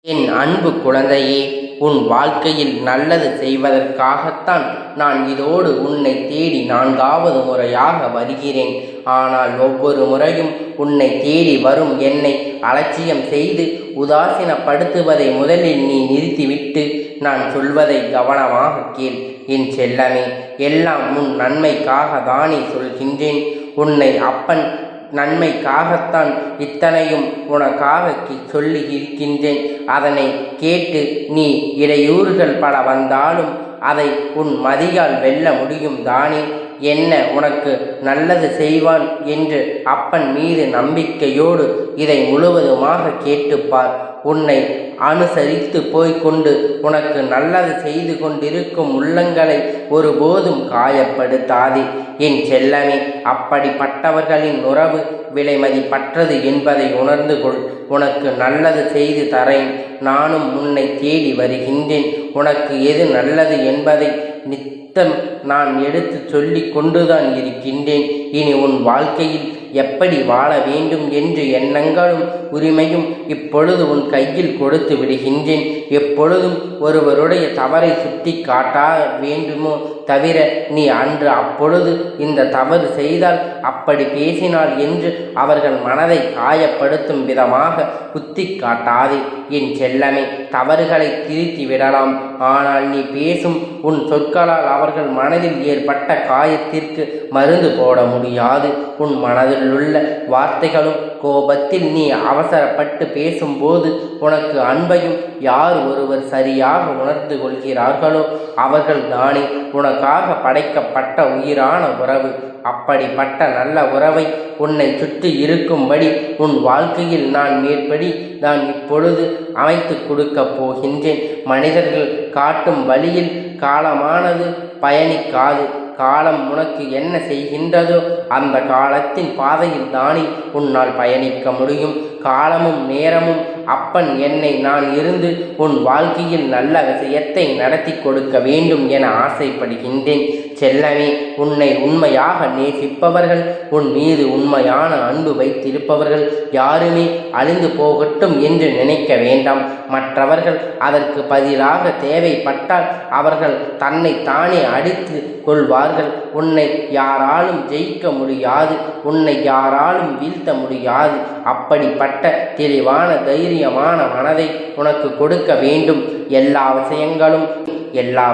என் அன்பு குழந்தையே, உன் வாழ்க்கையில் நல்லது செய்வதற்காகத்தான் நான் இதோடு உன்னை தேடி 4வது முறையாக வருகிறேன். ஆனால் ஒவ்வொரு முறையும் உன்னை தேடி வரும் என்னை அலட்சியம் செய்து உதாசீனப்படுத்துவதை முதலில் நீ நிறுத்திவிட்டு நான் சொல்வதை கவனமாக கேள். என் செல்லமே, எல்லாம் உன் நன்மைக்காக தானே சொல்கின்றேன். உன்னை அப்பன் நன்மைக்காகத்தான் இத்தனையும் உனக்காக சொல்லி இருக்கின்றேன். அதனை கேட்டு நீ இடையூறுகள் பல வந்தாலும் அதை உன் மதியால் வெல்ல முடியும் தானே. என்ன உனக்கு நல்லது செய்வான் என்று அப்பன் மீது நம்பிக்கையோடு இதை முழுவதுமாக கேட்டுப்பார். உன்னை அனுசரித்து போய்கொண்டு உனக்கு நல்லது செய்து கொண்டிருக்கும் உள்ளங்களை ஒருபோதும் காயப்படுத்தாதே. என் செல்லமே, அப்படிப்பட்டவர்களின் உறவு விலைமதிப்பற்றது என்பதை உணர்ந்து கொள். உனக்கு நல்லது செய்து தரேன். நானும் உன்னை தேடி வருகின்றேன். உனக்கு எது நல்லது என்பதை நித்தம் நான் எடுத்து சொல்லி கொண்டுதான் இருக்கின்றேன். இனி உன் வாழ்க்கையில் எப்படி வாழ வேண்டும் என்று எண்ணங்களும் உரிமையும் இப்பொழுது உன் கையில் கொடுத்து விடுகின்றேன். எப்பொழுதும் ஒருவருடைய தவறை சுட்டி காட்ட வேண்டுமோ தவிர நீ அன்று அப்பொழுது இந்த தவறு செய்தால் அப்படி பேசினாள் என்று அவர்கள் மனதை காயப்படுத்தும் விதமாக குத்தி காட்டாதே. என் செல்லமே, தவறுகளை திருத்தி விடலாம். ஆனால் நீ பேசும் உன் சொற்களால் அவர்கள் மனதில் ஏற்பட்ட காயத்திற்கு மருந்து போட முடியாது. உன் மனதில் உள்ள வார்த்தைகளும் கோபத்தில் நீ அவசரப்பட்டு பேசும்போது உனக்கு அன்பையும் யார் ஒருவர் சரியாக உணர்ந்து கொள்கிறார்களோ அவர்கள் தானே உனக்காக படைக்கப்பட்ட உயிரான உறவு. அப்படிப்பட்ட நல்ல உறவை உன்னை சுற்றி இருக்கும்படி உன் வாழ்க்கையில் நான் மேற்படி நான் இப்பொழுது அமைத்து கொடுக்கப் போகின்றேன். மனிதர்கள் காட்டும் வழியில் காலமானது பயணிக்காது. காலம் உனக்கு என்ன செய்கின்றதோ அந்த காலத்தின் பாதையில் தானே உன்னால் பயணிக்க முடியும். காலமும் நேரமும் அப்பன் என்னை நான் இருந்து உன் வாழ்க்கையில் நல்ல விஷயத்தை நடத்தி கொடுக்க வேண்டும் என ஆசைப்படுகின்றேன். செல்லமே, உன்னை உண்மையாக நேசிப்பவர்கள், உன் மீது உண்மையான அன்பு வைத்திருப்பவர்கள் யாருமே அழிந்து போகட்டும் என்று நினைக்க வேண்டாம். மற்றவர்கள் அதற்கு பதிலாக தேவைப்பட்டால் அவர்கள் தன்னை தானே அடித்து கொள்வார்கள். உன்னை யாராலும் ஜெயிக்க முடியாது, உன்னை யாராலும் வீழ்த்த முடியாது. அப்படிப்பட்ட தெளிவான தைரியமான மனதை உனக்கு கொடுக்க வேண்டும். எல்லா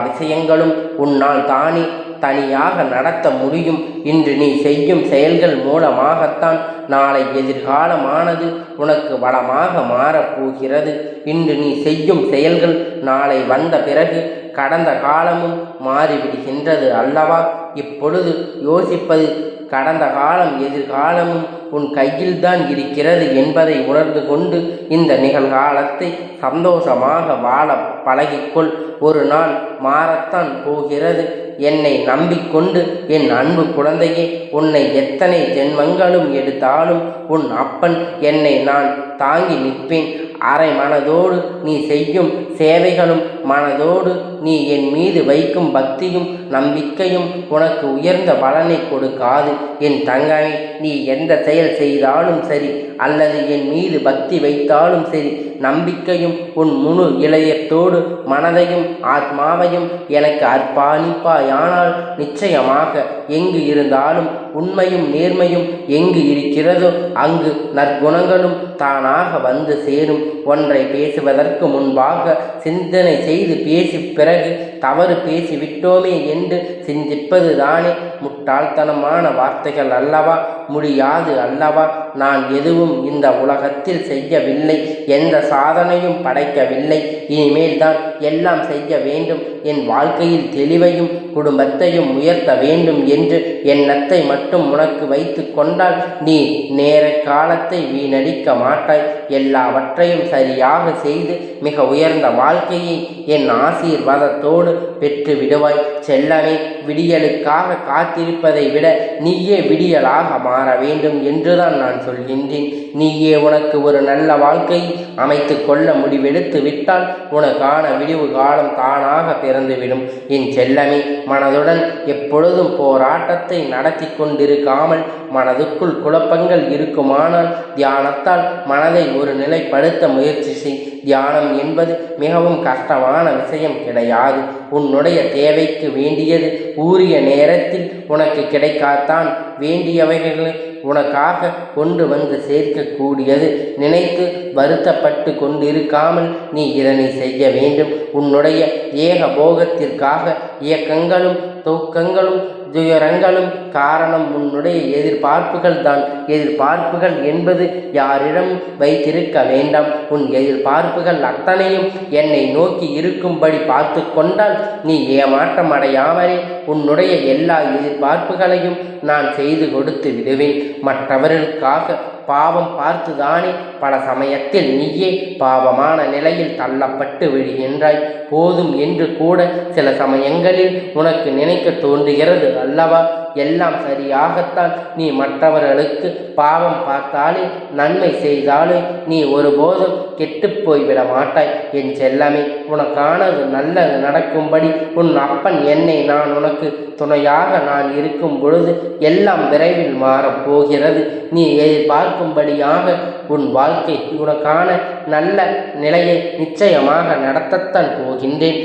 விஷயங்களும் உன்னால் தானே தனியாக நடத்த முடியும். இன்று நீ செய்யும் செயல்கள் மூலமாகத்தான் நாளை எதிர்காலமானது உனக்கு வளமாக மாறப்போகிறது. இன்று நீ செய்யும் செயல்கள் நாளை வந்த பிறகு கடந்த காலமும் மாறிவிடுகின்றது அல்லவா? இப்பொழுது யோசிப்பது கடந்த காலம் எதிர்காலமும் உன் கையில்தான் இருக்கிறது என்பதை உணர்ந்து கொண்டு இந்த நிகழ்காலத்தை சந்தோஷமாக வாழ பழகிக்கொள். ஒரு நாள் மாறத்தான் போகிறது. என்னை நம்பிக்கொண்டு என் அன்பு குழந்தையே, உன்னை எத்தனை ஜென்மங்களும் எடுத்தாலும் உன் அப்பன் என்னை நான் தாங்கி நிற்பேன். அரை மனதோடு நீ செய்யும் சேவைகளும் மனதோடு நீ என் மீது வைக்கும் பக்தியும் நம்பிக்கையும் உனக்கு உயர்ந்த பலனை கொடுக்காது. என் தங்கமே, நீ எந்த செயல் செய்தாலும் சரி அல்லது என் மீது பக்தி வைத்தாலும் சரி, நம்பிக்கையும் உன் முழு இளையத்தோடு மனதையும் ஆத்மாவையும் எனக்கு அர்ப்பணிப்பாயானால் நிச்சயமாக எங்கு இருந்தாலும் உண்மையும் நேர்மையும் எங்கு இருக்கிறதோ அங்கு நற்குணங்களும் தானாக வந்து சேரும். ஒன்றை பேசுவதற்கு முன்பாக சிந்தனை செய்து பேசி பிறகு தவறு பேசிவிட்டோமே என்று சிந்திப்பது தானே முட்டாள்தனமான வார்த்தைகள் அல்லவா? முடியாது அல்லவா? நான் எதுவும் இந்த உலகத்தில் செய்யவில்லை, எந்த சாதனையும் படைக்கவில்லை. இனிமேல் தான் எல்லாம் செய்ய வேண்டும். என் வாழ்க்கையில் தெளிவையும் குடும்பத்தையும் உயர்த்த வேண்டும் என்று எண்ணத்தை மட்டும் உனக்கு வைத்து கொண்டால் நீ நேர காலத்தை வீணடிக்க மாட்டாய். எல்லாவற்றையும் சரியாக செய்து மிக உயர்ந்த வாழ்க்கையை என் ஆசீர்வாதத்தோடு பெற்று விடுவாய். செல்லமே, விடியலுக்காக காத்திருப்பதை விட நீயே விடியலாக மாற வேண்டும் என்றுதான் நான் சொல்கின்றேன். நீயே உனக்கு ஒரு நல்ல வாழ்க்கையை அமைத்து கொள்ள முடிவெடுத்து விட்டால் உனக்கான விடிவு காலம் தானாக பிறந்துவிடும். என் செல்லமே, மனதுடன் எப்பொழுதும் போராட்டத்தை நடத்தி கொண்டிருக்காமல் மனதுக்குள் குழப்பங்கள் இருக்குமானால் தியானத்தால் மனதை ஒரு நிலைப்படுத்த முயற்சி செய். தியானம் என்பது மிகவும் கஷ்டமான விஷயம் கிடையாது. உன்னுடைய தேவைக்கு வேண்டியது உரிய நேரத்தில் உனக்கு கிடைக்காதான் வேண்டியவைகளை உனக்காக கொண்டு வந்து சேர்க்கக்கூடியது. நினைத்து வருத்தப்பட்டு கொண்டிருக்காமல் நீ இதனை செய்ய வேண்டும். உன்னுடைய ஏக போகத்திற்காக இயக்கங்களும் தூக்கங்களும் துயரங்களும் காரணம் உன்னுடைய எதிர்பார்ப்புகள் தான். எதிர்பார்ப்புகள் என்பது யாரிடம் வைத்திருக்க வேண்டாம். உன் எதிர்பார்ப்புகள் அத்தனையும் என்னை நோக்கி இருக்கும்படி பார்த்து கொண்டால் நீ ஏமாற்றம் அடையாமலே உன்னுடைய எல்லா எதிர்பார்ப்புகளையும் நான் செய்து கொடுத்து விடுவேன். மற்றவர்களுக்காக பாவம் பார்த்துதானே பல சமயத்தில் நீயே பாவமான நிலையில் தள்ளப்பட்டு விடுகின்றாய். போதும் என்று கூட சில சமயங்களில் உனக்கு நினைக்க தோன்றுகிறது அல்லவா? எல்லாம் சரியாகத்தான். நீ மற்றவர்களுக்கு பாவம் பார்த்தாலே நன்மை செய்தாலே நீ ஒருபோதும் கெட்டு போய்விட மாட்டாய். என் செல்லமே, உனக்கானது நல்லது நடக்கும்படி உன் அப்பன் என்னை நான் உனக்கு துணையாக நான் இருக்கும் பொழுது எல்லாம் விரைவில் மாறப்போகிறது. நீ எதிர்பார்க்கும்படியாக உன் வாழ்க்கை உனக்கான நல்ல நிலையை நிச்சயமாக நடத்தத்தான் போகின்றேன்.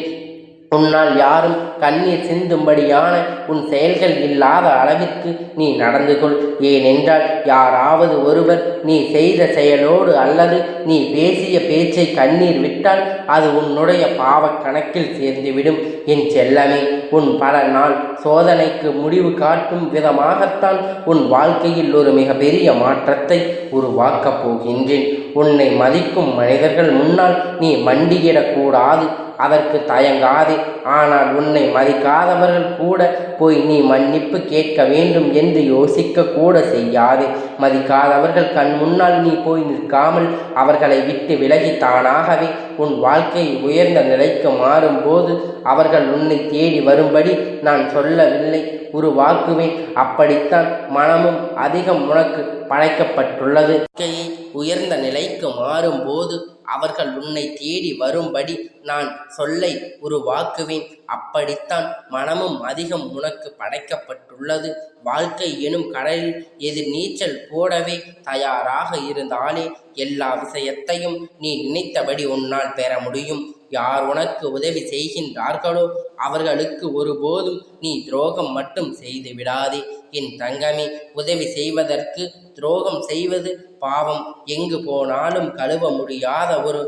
உன்னால் யாரும் கண்ணீர் சிந்தும்படியான உன் செயல்கள் இல்லாத அளவிற்கு நீ நடந்து கொள். ஏனென்றால் யாராவது ஒருவர் நீ செய்த செயலோடு அல்லது நீ பேசிய பேச்சை கண்ணீர் விட்டால் அது உன்னுடைய பாவக் கணக்கில் சேர்ந்துவிடும். என் செல்லமே, உன் பல நாள் சோதனைக்கு முடிவு காட்டும் விதமாகத்தான் உன் வாழ்க்கையில் ஒரு மிகப்பெரிய மாற்றத்தை உருவாக்கப் போகின்றேன். உன்னை மதிக்கும் மனிதர்கள் முன்னால் நீ மண்டியிடக்கூடாது. அதற்கு தயங்காதே. ஆனால் உன்னை மதிக்காதவர்கள் கூட போய் நீ மன்னிப்பு கேட்க வேண்டும் என்று யோசிக்க கூட செய்யாதே. மதிக்காதவர்கள் கண் முன்னால் நீ போய் நிற்காமல் அவர்களை விட்டு விலகி தானாகவே உன் வாழ்க்கை உயர்ந்த நிலைக்கு மாறும்போது அவர்கள் உன்னை தேடி வரும்படி நான் சொல்லவில்லை, உருவாக்குவேன். அப்படித்தான் மனமும் அதிகம் உனக்கு படைக்கப்பட்டுள்ளது. வாழ்க்கையை உயர்ந்த நிலைக்கு மாறும்போது அவர்கள் உன்னை தேடி வரும்படி நான் சொல்லை உருவாக்குவேன். அப்படித்தான் மனமும் அதிகம் உனக்கு படைக்கப்பட்டுள்ளது. வாழ்க்கை எனும் கடலில் எதிர் நீச்சல் போடவே தயாராக இருந்தாலே எல்லா விஷயத்தையும் நீ நினைத்தபடி உன்னால் பெற முடியும். யார் உனக்கு உதவி செய்கின்றார்களோ அவர்களுக்கு ஒருபோதும் நீ துரோகம் மட்டும் செய்து விடாதே. என் தங்கமே, உதவி செய்வதற்கு துரோகம் செய்வது பாவம். எங்கு போனாலும் கழுவ முடியாத ஒரு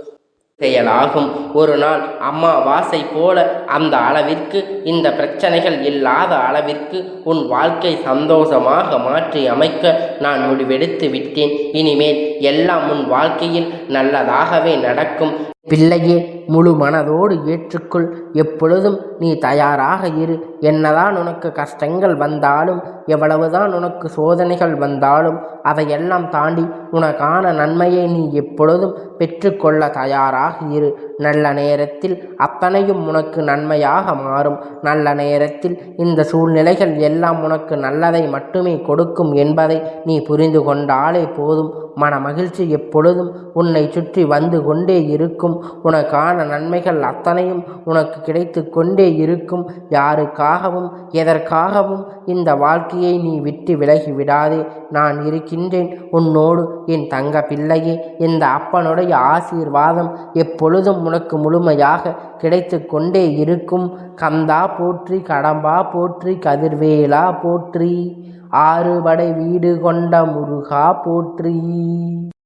செயலாகும். ஒரு நாள் அம்மாவாசை போல அந்த அளவிற்கு இந்த பிரச்சனைகள் இல்லாத அளவிற்கு உன் வாழ்க்கை சந்தோஷமாக மாற்றி அமைக்க நான் முடிவெடுத்து விட்டேன். இனிமேல் எல்லாம் உன் வாழ்க்கையில் நல்லதாகவே நடக்கும். பிள்ளையே, முழு மனதோடு ஏற்றுக்கொள். எப்பொழுதும் நீ தயாராக இரு. என்னதான் உனக்கு கஷ்டங்கள் வந்தாலும், எவ்வளவுதான் உனக்கு சோதனைகள் வந்தாலும் அதையெல்லாம் தாண்டி உனக்கான நன்மையை நீ எப்பொழுதும் பெற்றுக்கொள்ள தயாராக இரு. நல்ல நேரத்தில் அத்தனையும் உனக்கு நன்மையாக மாறும். நல்ல நேரத்தில் இந்த சூழ்நிலைகள் எல்லாம் உனக்கு நல்லதை மட்டுமே கொடுக்கும் என்பதை நீ புரிந்து கொண்டாலே போதும். மன மகிழ்ச்சி எப்பொழுதும் உன்னை சுற்றி வந்து கொண்டே இருக்கும். உனக்கான நன்மைகள் அத்தனையும் உனக்கு கிடைத்து கொண்டே இருக்கும். யாருக்காகவும் எதற்காகவும் இந்த வாழ்க்கையை நீ விட்டு விலகி விடாதே. நான் இருக்கின்றேன் உன்னோடு என் தங்க பிள்ளையே. இந்த அப்பனுடைய ஆசீர்வாதம் எப்பொழுதும் உனக்கு முழுமையாக கிடைத்து கொண்டே இருக்கும். கந்தா போற்றி, கடம்பா போற்றி, கதிர்வேலா போற்றி, ஆறுபடை வீடு கொண்ட முருகா போற்றி.